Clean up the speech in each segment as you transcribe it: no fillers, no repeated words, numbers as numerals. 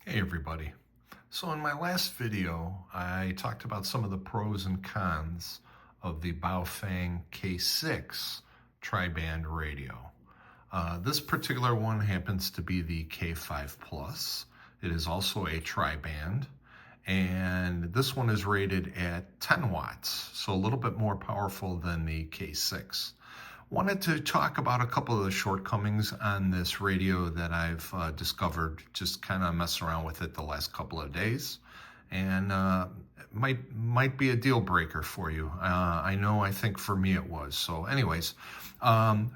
Hey everybody. So in my last video, I talked about some of the pros and cons of the Baofeng K6 tri-band radio. This particular one happens to be the K5 Plus. It is also a tri-band, and this one is rated at 10 watts, so a little bit more powerful than the K6. Wanted to talk about a couple of the shortcomings on this radio that I've discovered, just kind of messing around with it the last couple of days, and might be a deal breaker for you. I think for me it was. So anyways,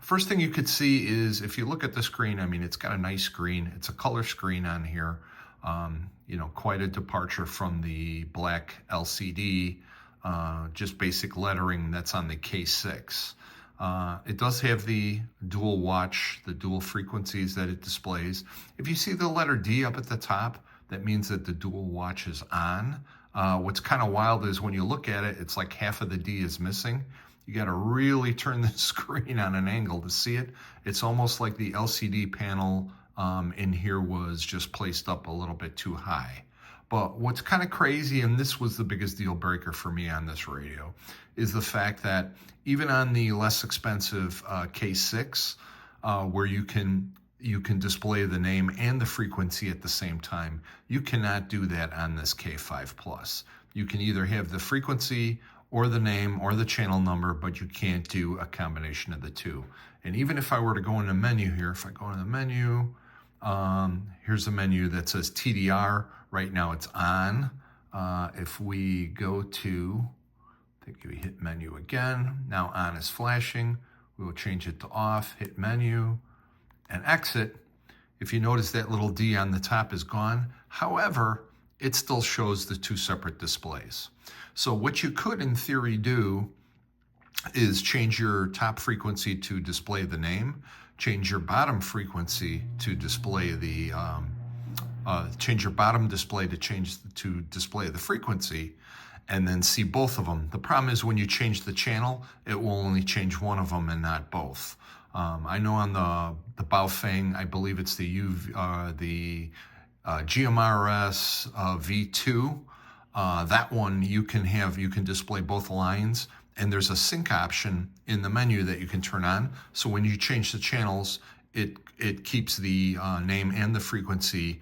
first thing you could see is if you look at the screen, I mean, it's got a nice screen. It's a color screen on here. Quite a departure from the black LCD, just basic lettering that's on the K6. It does have the dual watch, the dual frequencies that it displays. If you see the letter D up at the top, that means that the dual watch is on. What's kind of wild is when you look at it, it's like half of the D is missing. You got to really turn the screen on an angle to see it. It's almost like the LCD panel in here was just placed up a little bit too high. But what's kind of crazy, and this was the biggest deal breaker for me on this radio, is the fact that even on the less expensive K6, where you can display the name and the frequency at the same time, you cannot do that on this K5 Plus. You can either have the frequency or the name or the channel number, but you can't do a combination of the two. And even if I were to go in the menu here, if I go in the menu, here's a menu that says TDR. Right now it's on. If we go to, I think we hit menu again, now on is flashing. We will change it to off, hit menu and exit. If you notice that little D on the top is gone. However, it still shows the two separate displays. So what you could in theory do is change your top frequency to display the name, change your bottom frequency to display the change your bottom display to display the frequency, and then see both of them. The problem is when you change the channel, it will only change one of them and not both. I know on the Baofeng, I believe it's the GMRS V2. That one you can display both lines, and there's a sync option in the menu that you can turn on. So when you change the channels, it keeps the name and the frequency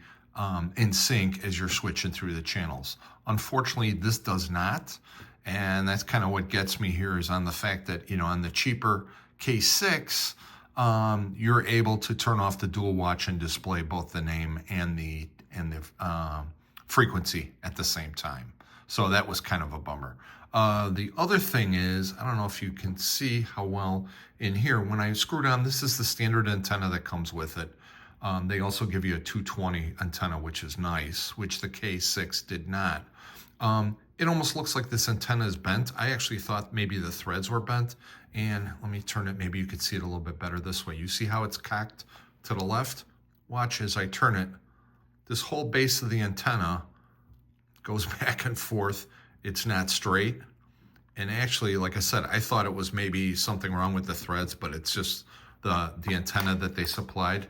in sync as you're switching through the channels. Unfortunately, this does not, and that's kind of what gets me here is on the fact that, on the cheaper K6, you're able to turn off the dual watch and display both the name and the frequency at the same time. So that was kind of a bummer. The other thing is, I don't know if you can see how well in here, when I screw down, this is the standard antenna that comes with it. They also give you a 220 antenna, which is nice, which the K6 did not. It almost looks like this antenna is bent. I actually thought maybe the threads were bent. And let me turn it, maybe you could see it a little bit better this way. You see how it's cocked to the left? Watch as I turn it. This whole base of the antenna goes back and forth. It's not straight. And actually, like I said, I thought it was maybe something wrong with the threads, but it's just the antenna that they supplied.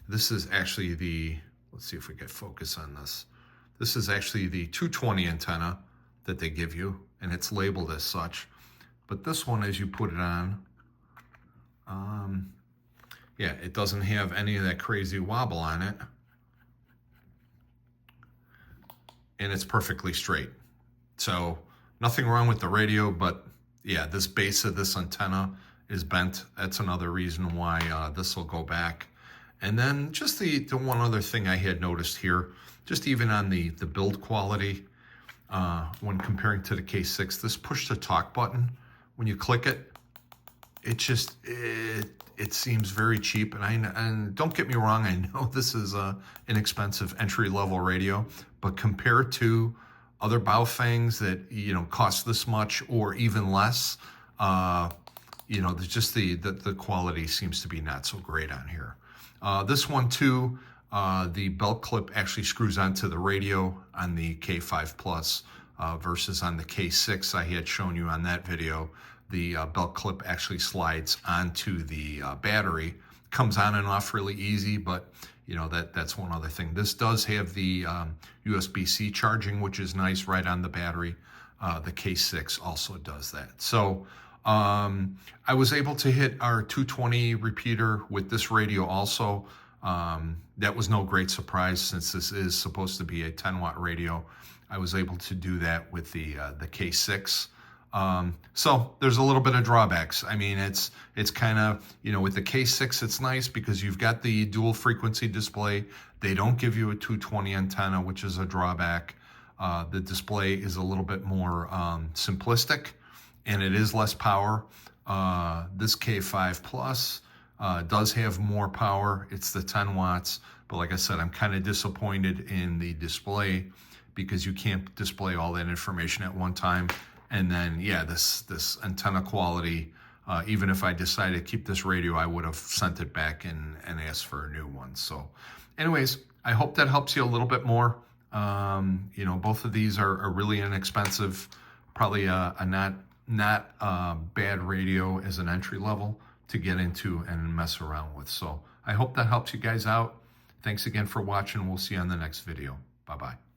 This is actually let's see if we get focus on this. This is actually the 220 antenna that they give you, and it's labeled as such. But this one, as you put it on, yeah, it doesn't have any of that crazy wobble on it. And it's perfectly straight. So nothing wrong with the radio, but yeah, this base of this antenna is bent. That's another reason why this will go back. And then just the one other thing I had noticed here, just even on the build quality, when comparing to the K6, this push to talk button, when you click it, it seems very cheap. And don't get me wrong, I know this is an inexpensive entry-level radio, but compared to other Baofengs that cost this much or even less, just the quality seems to be not so great on here. This one too, the belt clip actually screws onto the radio on the K5 Plus versus on the K6 I had shown you on that video. The belt clip actually slides onto the battery comes on and off really easy, but you know, that's one other thing. This does have the USB-C charging, which is nice right on the battery. The K6 also does that. So I was able to hit our 220 repeater with this radio also. That was no great surprise since this is supposed to be a 10-watt radio. I was able to do that with the K6. So there's a little bit of drawbacks. I mean, it's kind of, you know, with the K6, it's nice because you've got the dual frequency display. They don't give you a 220 antenna, which is a drawback. The display is a little bit more simplistic, and it is less power. This K5 Plus does have more power. It's the 10 watts, but like I said, I'm kind of disappointed in the display because you can't display all that information at one time. And then, yeah, this antenna quality, even if I decided to keep this radio, I would have sent it back and asked for a new one. So anyways, I hope that helps you a little bit more. You know, both of these are really inexpensive, probably a not bad radio as an entry level to get into and mess around with. So I hope that helps you guys out. Thanks again for watching. We'll see you on the next video. Bye-bye.